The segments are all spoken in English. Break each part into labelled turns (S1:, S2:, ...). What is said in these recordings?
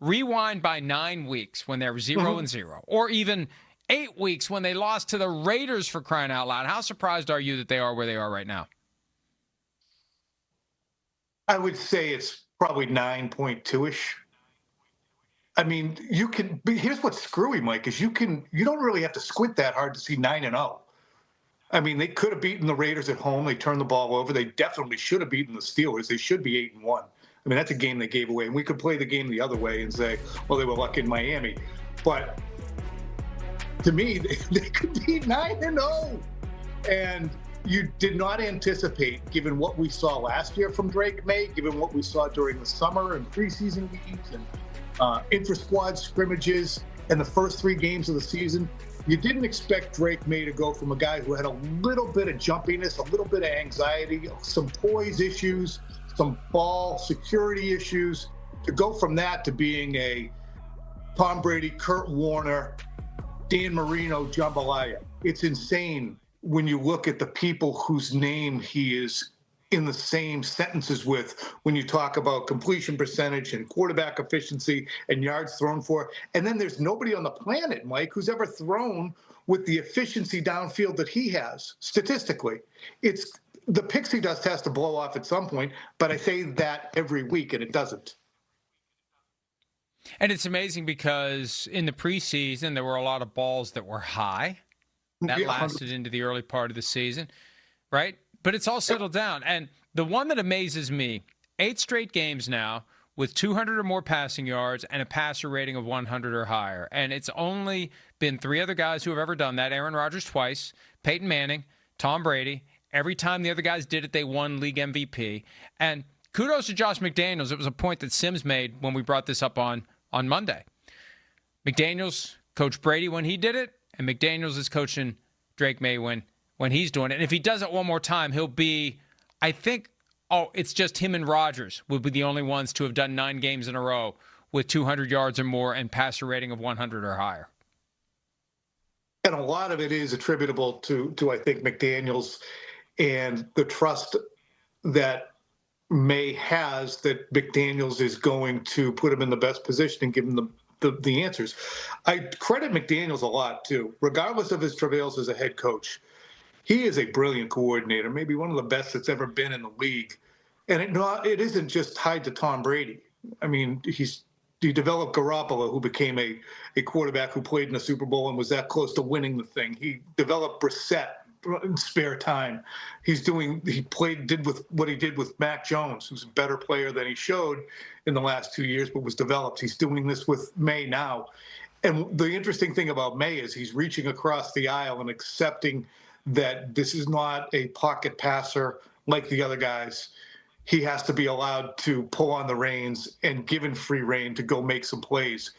S1: rewind by 9 weeks when they were 0-0, or even 8 weeks when they lost to the Raiders, for crying out loud, how surprised are you that they are where they are right now?
S2: I would say it's probably 9.2-ish. I mean, you can. But here's what's screwy, Mike, is you don't really have to squint that hard to see 9-0. I mean, they could have beaten the Raiders at home. They turned the ball over. They definitely should have beaten the Steelers. They should be 8-1. I mean, that's a game they gave away. And we could play the game the other way and say, well, they were lucky in Miami. But to me, they could be 9-0. And you did not anticipate, given what we saw last year from Drake Maye, given what we saw during the summer and preseason games and intra-squad scrimmages and the first 3 games of the season, you didn't expect Drake Maye to go from a guy who had a little bit of jumpiness, a little bit of anxiety, some poise issues, some ball security issues, to go from that to being a Tom Brady, Kurt Warner, Dan Marino jambalaya. It's insane when you look at the people whose name he is in the same sentences with when you talk about completion percentage and quarterback efficiency and yards thrown for. And then there's nobody on the planet, Mike, who's ever thrown with the efficiency downfield that he has statistically. It's the pixie dust has to blow off at some point, but I say that every week and it doesn't.
S1: And it's amazing because in the preseason, there were a lot of balls that were high. That lasted into the early part of the season, right? But it's all settled down. And the one that amazes me, 8 straight games now with 200 or more passing yards and a passer rating of 100 or higher. And it's only been 3 other guys who have ever done that. Aaron Rodgers twice, Peyton Manning, Tom Brady. Every time the other guys did it, they won league MVP. And kudos to Josh McDaniels. It was a point that Sims made when we brought this up on Monday. McDaniels coached Brady when he did it, and McDaniels is coaching Drake Maye when he's doing it. And if he does it one more time, he'll be, I think, it's just him and Rodgers would be the only ones to have done 9 games in a row with 200 yards or more and passer rating of 100 or higher.
S2: And a lot of it is attributable to I think, McDaniels and the trust that Maye has that McDaniels is going to put him in the best position and give him the answers. I credit McDaniels a lot, too. Regardless of his travails as a head coach, he is a brilliant coordinator, maybe one of the best that's ever been in the league. And it isn't just tied to Tom Brady. I mean, he developed Garoppolo, who became a quarterback who played in the Super Bowl and was that close to winning the thing. He developed Brissett in spare time. He did what he did with Mac Jones, who's a better player than he showed in the last 2 years, but was developed. He's doing this with Maye now. And the interesting thing about Maye is he's reaching across the aisle and accepting that this is not a pocket passer like the other guys. He has to be allowed to pull on the reins and given free rein to go make some plays.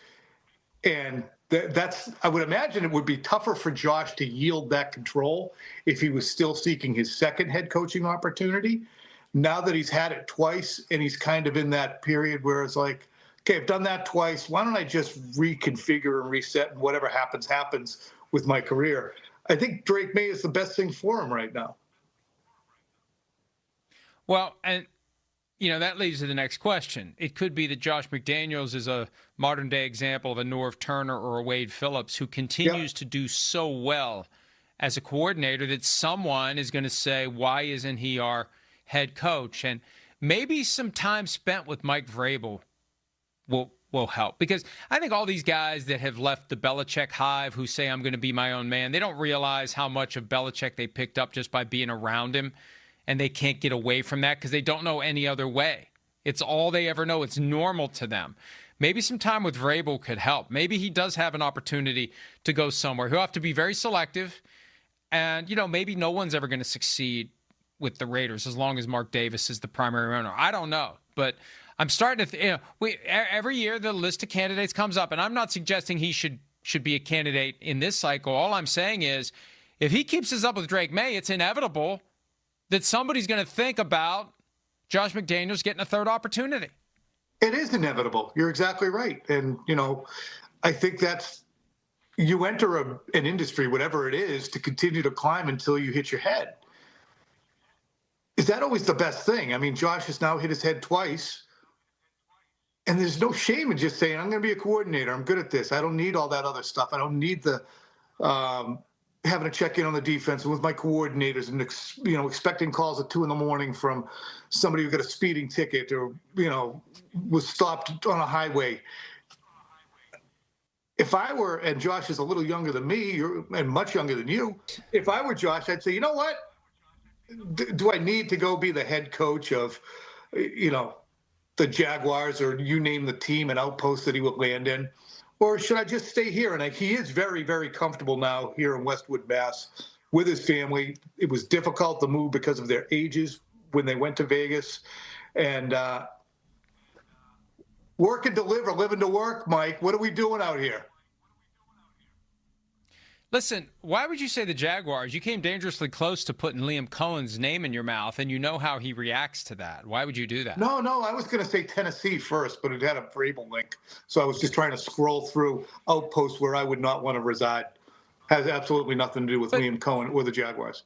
S2: And that's, I would imagine it would be tougher for Josh to yield that control if he was still seeking his second head coaching opportunity. Now that he's had it twice and he's kind of in that period where it's like, okay, I've done that twice. Why don't I just reconfigure and reset, and whatever happens, happens with my career? I think Drake Maye is the best thing for him right now.
S1: Well, and that leads to the next question. It could be that Josh McDaniels is a modern-day example of a Norv Turner or a Wade Phillips who continues to do so well as a coordinator that someone is going to say, why isn't he our head coach? And maybe some time spent with Mike Vrabel will help. Because I think all these guys that have left the Belichick hive who say, I'm going to be my own man, they don't realize how much of Belichick they picked up just by being around him. And they can't get away from that because they don't know any other way. It's all they ever know. It's normal to them. Maybe some time with Vrabel could help. Maybe he does have an opportunity to go somewhere. He'll have to be very selective. And, maybe no one's ever going to succeed with the Raiders as long as Mark Davis is the primary owner. I don't know. But I'm starting to every year the list of candidates comes up. And I'm not suggesting he should be a candidate in this cycle. All I'm saying is if he keeps this up with Drake Maye, it's inevitable that somebody's going to think about Josh McDaniels getting a third opportunity.
S2: It is inevitable. You're exactly right. And, I think you enter an industry, whatever it is, to continue to climb until you hit your head. Is that always the best thing? I mean, Josh has now hit his head twice. And there's no shame in just saying, I'm going to be a coordinator. I'm good at this. I don't need all that other stuff. I don't need the having to check in on the defense with my coordinators and expecting calls at 2 a.m. from somebody who got a speeding ticket or was stopped on a highway. If I were, and Josh is a little younger than me and much younger than you, if I were Josh, I'd say, you know what? Do I need to go be the head coach of, the Jaguars, or you name the team and outpost that he would land in? Or should I just stay here? And he is very, very comfortable now here in Westwood, Mass, with his family. It was difficult to move because of their ages when they went to Vegas. And work and deliver, living to work, Mike. What are we doing out here?
S1: Listen, why would you say the Jaguars? You came dangerously close to putting Liam Cohen's name in your mouth, and you know how he reacts to that. Why would you do that?
S2: No, I was going to say Tennessee first, but it had a Vrabel link. So I was just trying to scroll through outposts where I would not want to reside. Has absolutely nothing to do with Liam Cohen or the Jaguars.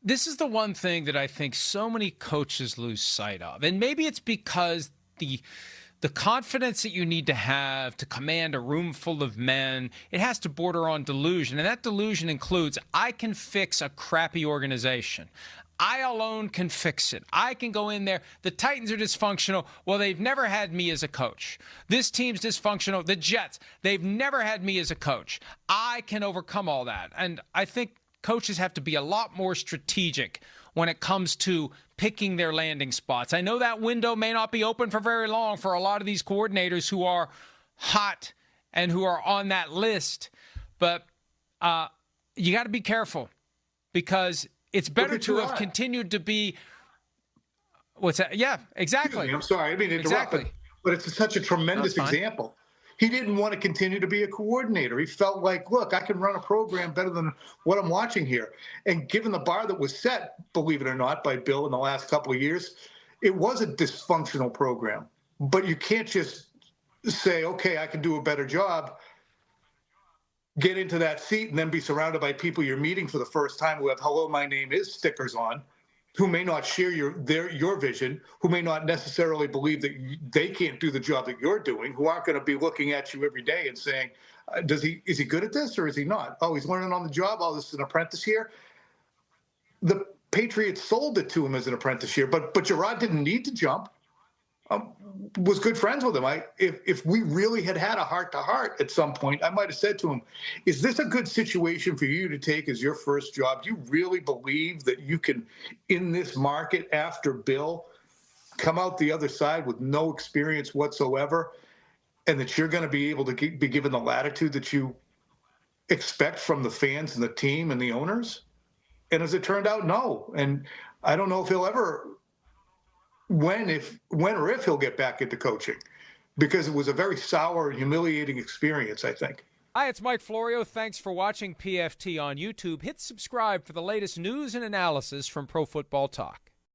S1: This is the one thing that I think so many coaches lose sight of. And maybe it's because the confidence that you need to have to command a room full of men, it has to border on delusion. And that delusion includes, I can fix a crappy organization. I alone can fix it. I can go in there. The Titans are dysfunctional. Well, they've never had me as a coach. This team's dysfunctional. The Jets, they've never had me as a coach. I can overcome all that. And I think coaches have to be a lot more strategic when it comes to picking their landing spots. I know that window may not be open for very long for a lot of these coordinators who are hot and who are on that list, but you got to be careful, because it's better to have continued to be. What's that? Yeah, exactly.
S2: I'm sorry, I mean to interrupt,
S1: exactly.
S2: but it's such a tremendous example. He didn't want to continue to be a coordinator. He felt like, look, I can run a program better than what I'm watching here. And given the bar that was set, believe it or not, by Bill in the last couple of years, it was a dysfunctional program. But you can't just say, okay, I can do a better job, get into that seat, and then be surrounded by people you're meeting for the first time who have "Hello, my name is" stickers on, who may not share your vision, who may not necessarily believe that they can't do the job that you're doing, who aren't going to be looking at you every day and saying, is he good at this or is he not? Oh, he's learning on the job. Oh, this is an apprentice here. The Patriots sold it to him as an apprentice here, but Gerard didn't need to jump. Was good friends with him. If we really had a heart-to-heart at some point, I might have said to him, is this a good situation for you to take as your first job? Do you really believe that you can, in this market after Bill, come out the other side with no experience whatsoever, and that you're going to be able to be given the latitude that you expect from the fans and the team and the owners? And as it turned out, no. And I don't know if he'll ever when or if he'll get back into coaching, because it was a very sour and humiliating experience, I think.
S1: Hi, it's Mike Florio. Thanks for watching PFT on YouTube. Hit subscribe for the latest news and analysis from Pro Football Talk.